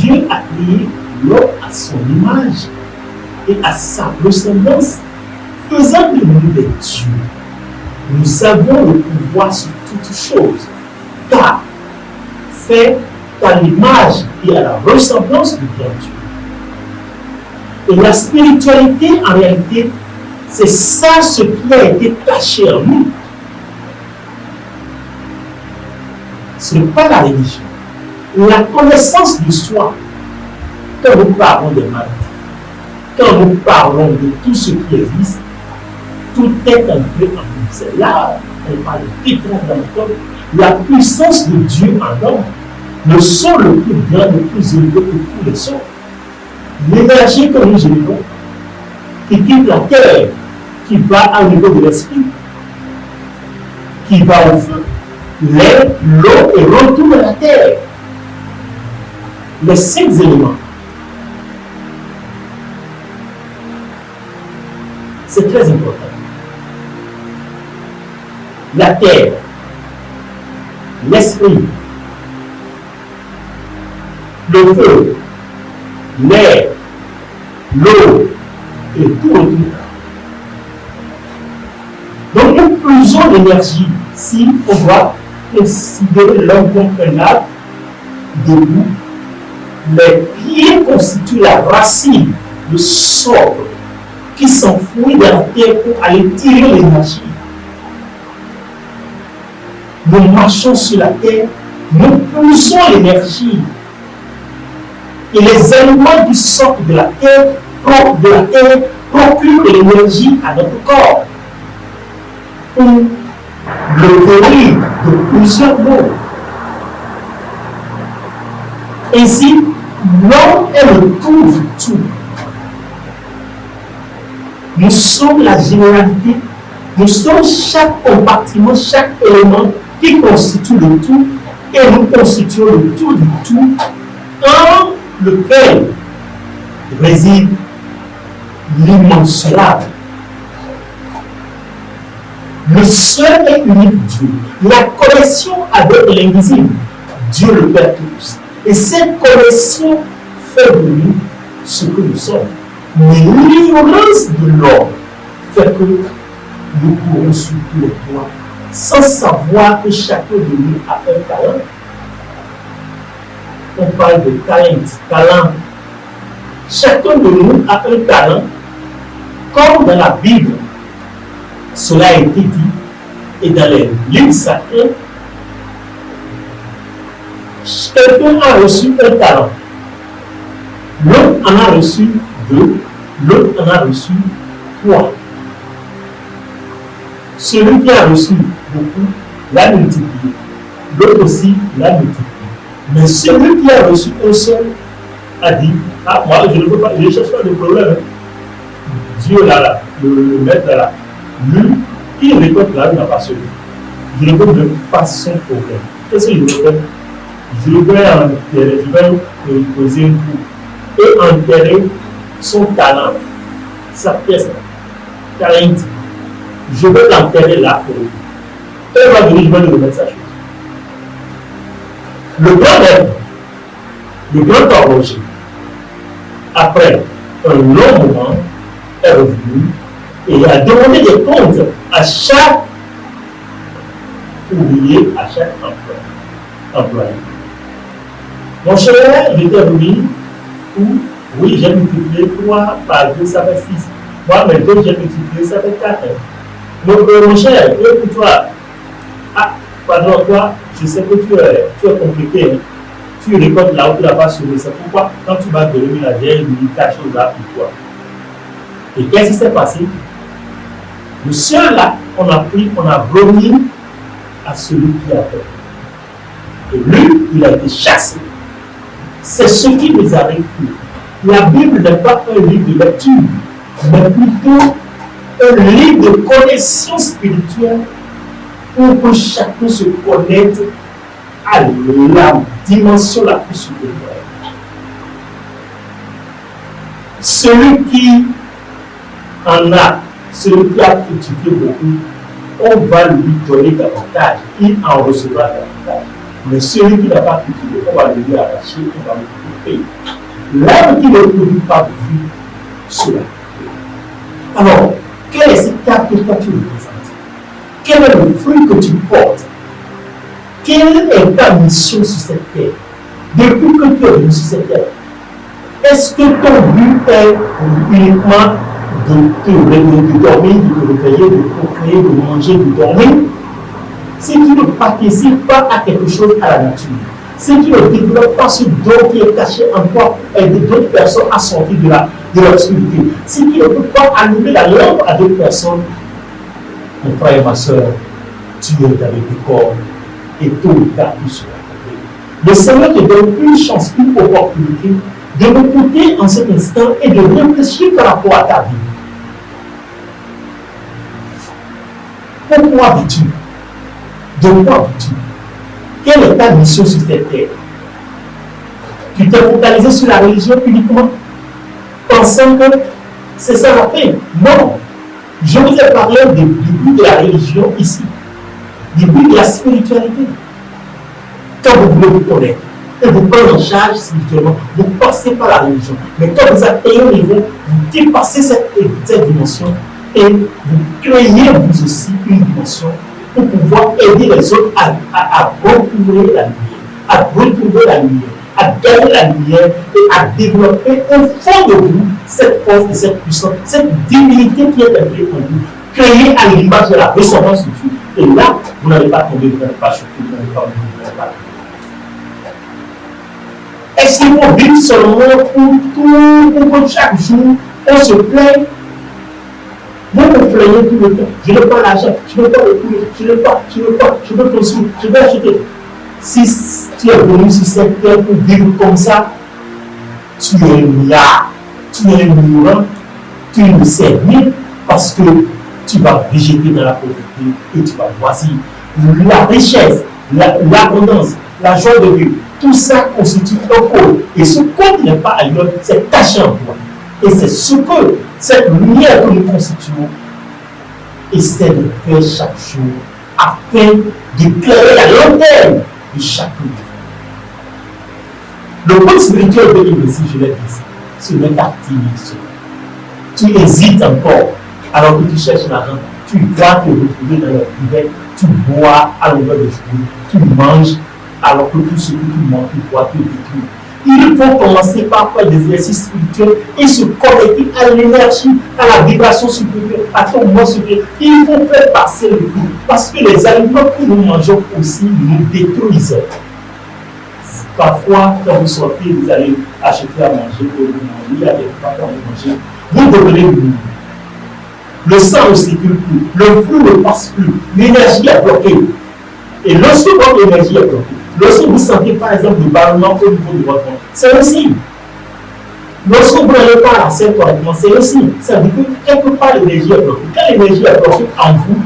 Dieu a créé l'homme à son image et à sa ressemblance, faisant de nous des dieux. Nous avons le pouvoir sur toutes choses, car fait à l'image et à la ressemblance de Dieu. Et la spiritualité, en réalité, c'est ça ce qui a été caché en nous. Ce n'est pas la religion. La connaissance de soi, quand nous parlons des maladies, quand nous parlons de tout ce qui existe, tout est entré en nous. C'est là qu'on parle de pétrole dans le corps, la puissance de Dieu en homme, le son le plus grand, le plus élevé que tous les sons, l'énergie que nous générons, qui quitte la terre, qui va au niveau de l'esprit, qui va au feu, l'air, l'eau et retourne à la terre. Les 5 éléments. C'est très important. La terre, l'esprit, le feu, l'air, l'eau et tout le tout. Donc nous puisons l'énergie si on doit considérer l'homme comme un arbre debout. Les pieds constituent la racine, le socle qui s'enfouit dans la terre pour aller tirer l'énergie. Nous marchons sur la terre, nous poussons l'énergie. Et les aliments qui sortent de la terre procurent l'énergie à notre corps. Pour le théorie de plusieurs mots. Ainsi, l'homme est le tout du tout. Nous sommes la généralité, nous sommes chaque compartiment, chaque élément qui constitue le tout, et nous constituons le tout du tout, en lequel réside l'immensurable, le seul et unique Dieu, la connexion avec l'invisible, Dieu le Père tous. Et cette connexion fait de nous ce que nous sommes. Mais l'ignorance de l'homme fait que nous courons sur tous les toits sans savoir que chacun de nous a un talent. On parle de talent. Chacun de nous a un talent, comme dans la Bible, cela a été dit, et dans les livres sacrés, quelqu'un a reçu un talent. L'autre en a reçu 2, l'autre en a reçu 3. Celui qui a reçu beaucoup l'a multiplié. L'autre aussi l'a multiplié. Mais celui qui a reçu un seul a dit, ah, moi je ne peux pas, je ne cherche pas de problème. Dieu là, le maître là, lui, il récolte là, il n'a pas celui. Je ne peux même pas son problème. Qu'est-ce que je veux faire? Je vais enterrer, je vais lui poser un coup et enterrer son talent, sa pièce, talent. Je vais l'enterrer là pour lui. Elle va venir, je vais lui remettre sa chose. Le grand maître, le grand horloger, après un long moment, est revenu et a demandé des comptes à chaque ouvrier, à chaque employé. Mon cher, j'étais venu où, oui, j'ai multiplié 3 par 2, ça fait 6. Moi, mes 2, j'ai multiplié, ça fait 4. Donc, mon cher, pour toi, ah, pardon, toi, je sais que tu es compliqué. Hein. Tu récoltes là où tu n'as pas sauvé. C'est pourquoi, quand tu vas devenir la vieille, il dit ta chose là pour toi. Et qu'est-ce qui s'est passé? Le seul là, on a pris, on a remis à celui qui a fait. Et lui, il a été chassé. C'est ce qui nous a vécu. La Bible n'est pas un livre de lecture, mais plutôt un livre de connaissance spirituelle pour que chacun se connecte à la dimension la plus supérieure. Celui qui en a, celui qui a cultivé beaucoup, on va lui donner davantage, il en recevra davantage. Mais celui qui n'a pas cultivé, on va lui arracher, on va lui couper. paix. L'arbre qui ne produit pas de fruits sera coupé. Alors, quel est cet arbre que toi tu représentes? Quel est le fruit que tu portes? Quelle est ta mission sur cette terre? Depuis que tu es venu sur cette terre, est-ce que ton but est uniquement de dormir, de te réveiller, de procréer, de manger, de dormir? Si tu ne participes pas à quelque chose à la nature, si tu ne développes pas ce don qui est caché en toi et d'autres personnes à sortir de l'obscurité, si tu ne peux pas allumer la lampe à d'autres personnes, mon frère et ma soeur, tu es dans le décor et tôt ou tard tu seras coupé. Le Seigneur te donne une chance, une opportunité de m'écouter en cet instant et de réfléchir par rapport à ta vie. Pourquoi vis-tu? De quoi vis-tu? Quelle est ta mission sur cette terre? Tu t'es focalisé sur la religion uniquement, pensant que c'est ça la paix? Non. Je vous ai parlé du but de la religion ici, du but de la spiritualité. Quand vous voulez vous connaître et vous prendre en charge spirituellement, vous passez par la religion. Mais quand vous atteignez un niveau, vous dépassez cette dimension et vous créez vous aussi une dimension pour pouvoir aider les autres à retrouver la lumière, à retrouver la lumière, à gagner la lumière et à développer au fond de vous cette force et cette puissance, cette divinité qui est impliquée en vous, créée à l'image de la ressemblance de Dieu. Et là, vous n'allez pas tomber, vous n'allez pas choquer, vous n'allez pas tomber. Est-ce qu'il faut vivre seulement pour que chaque jour on se plaigne? Vous me plaignez tout le temps. Je n'ai pas l'argent, je n'ai pas le cours, je veux construire, je veux acheter. Si tu es venu sur cette terre pour vivre comme ça, tu es là, tu es mourant, tu ne sais rien parce que tu vas végéter dans la pauvreté et tu vas voici la richesse, l'abondance, la joie de Dieu. Tout ça constitue un code. Et ce code n'est pas ailleurs, c'est caché en toi. Et c'est ce que cette lumière que nous constituons essaie de faire chaque jour afin d'éclairer la lanterne de chaque jour. Le code spirituel de l'Église, je l'ai dit, ce n'est qu'activité. Tu hésites encore alors que tu cherches l'argent, tu vas te retrouver dans la cuvette, tu bois à longueur de journée, tu manges alors que tout ce que tu manges, tu bois, tu détruis. Il faut commencer par faire des exercices spirituels et se connecter à l'énergie, à la vibration supérieure, à ton moi supérieur. Il faut faire passer le tout. Parce que les aliments que nous mangeons aussi nous détruisent. Parfois, quand vous sortez, vous allez acheter à manger, pour vous manger, il y a des repas quand vous mangez, vous devenez lourd. Le sang ne circule plus, le flux ne passe plus, l'énergie est bloquée. Et lorsque votre énergie est bloquée, lorsque vous sentez par exemple le ballonnement au niveau de votre ventre, c'est un signe. Lorsque vous n'allez pas à la scène correctement, c'est un signe. Ça veut dire que quelque part l'énergie est bloquée. Quand l'énergie est bloquée en vous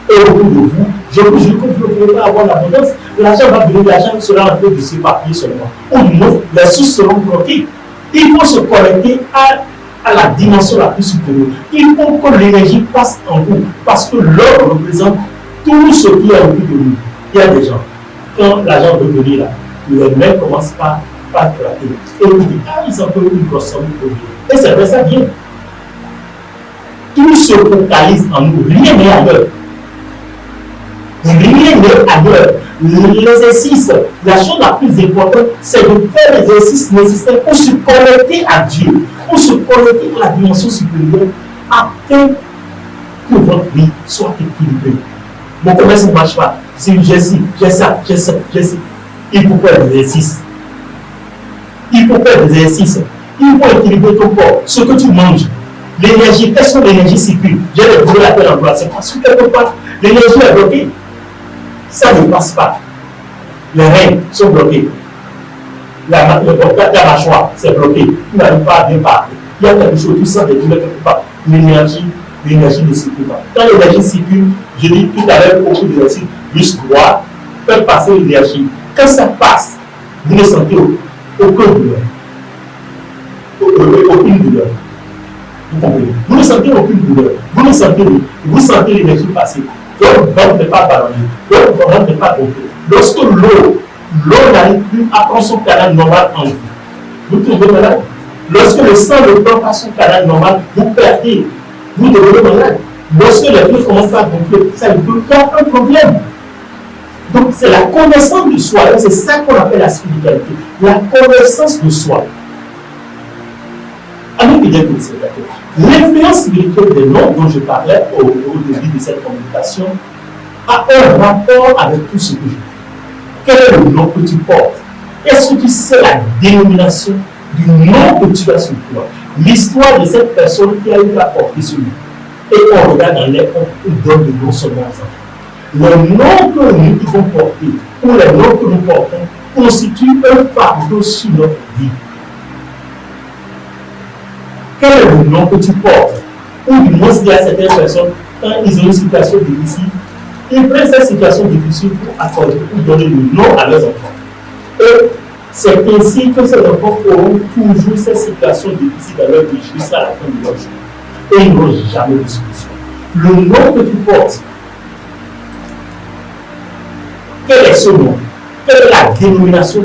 et autour de vous, je vous jure que vous ne pouvez pas avoir l'abondance. L'argent va venir, l'argent sera en train de se papier seulement. Au moins, les sources seront bloquées. Il faut se connecter à la dimension la plus supérieure. Il faut que l'énergie passe en vous. Parce que l'or représente tout ce qui est autour de nous. Il y a des gens, quand l'argent veut venir là, les mains commencent par claquer. Et ils disent, ah, ils ont peu une grosse somme pour venir. Et c'est vrai, ça vient. Tout se focalise en nous. Rien n'est ailleurs. Rien n'est ailleurs. L'exercice, la chose la plus importante, c'est de faire l'exercice nécessaire pour se connecter à Dieu, pour se connecter à la dimension supérieure, afin que votre vie soit équilibrée. Mon commerce ne marche pas. Si j'ai ci, j'ai ça. Il faut faire des exercices. Il faut équilibrer ton corps, ce que tu manges. L'énergie, est-ce que l'énergie circule? J'ai trouvé la tête en place. C'est parce que quelque part, l'énergie est bloquée. Ça ne passe pas. Les reins sont bloqués. La mâchoire, c'est bloqué. Tu n'arrives pas à bien parler. Il y a quelque chose, tu sens des douleurs quelque part. L'énergie ne circule pas. Quand l'énergie circule, je dis tout à l'heure, beaucoup d'exercices, juste droit, faire passer l'énergie. Quand ça passe, vous ne sentez aucune douleur. Aucune douleur. Vous comprenez? Vous ne sentez aucune douleur. Vous sentez l'énergie passer. Donc, votre n'est pas ballonné. Donc, votre n'est pas gonflé. Lorsque l'eau n'arrive plus à prendre son canal normal en vous, vous tombez malade. Lorsque le sang ne prend pas son canal normal, vous perdez, vous devenez malade. Lorsque les pieds commencent à gonfler, ça peut faire un problème. Donc c'est la connaissance de soi, c'est ça qu'on appelle la spiritualité, la connaissance de soi. Amis fidèles téléspectateurs, l'influence spirituelle des noms dont je parlais au début de cette communication a un rapport avec tout ce que je dis. Quel est le nom que tu portes? Est-ce que tu sais la dénomination du nom que tu as sur toi? L'histoire de cette personne qui a eu à porter ce nom. Et on regarde dans les on donne le nom seulement aux enfants. Le nom que nous devons porter, ou les noms que nous portons, constituent un fardeau sur notre vie. Quel est le nom que tu portes? Ou du moins, il y a certaines personnes, quand ils ont une situation difficile, ils prennent cette situation difficile pour accorder, pour donner le nom à leurs enfants. Et c'est ainsi que ces enfants auront toujours cette situation difficile dans leur vie jusqu'à la fin de leur jour. Et ils n'auront jamais de solution. Le nom que tu portes, quel est ce nom? Quelle est la dénomination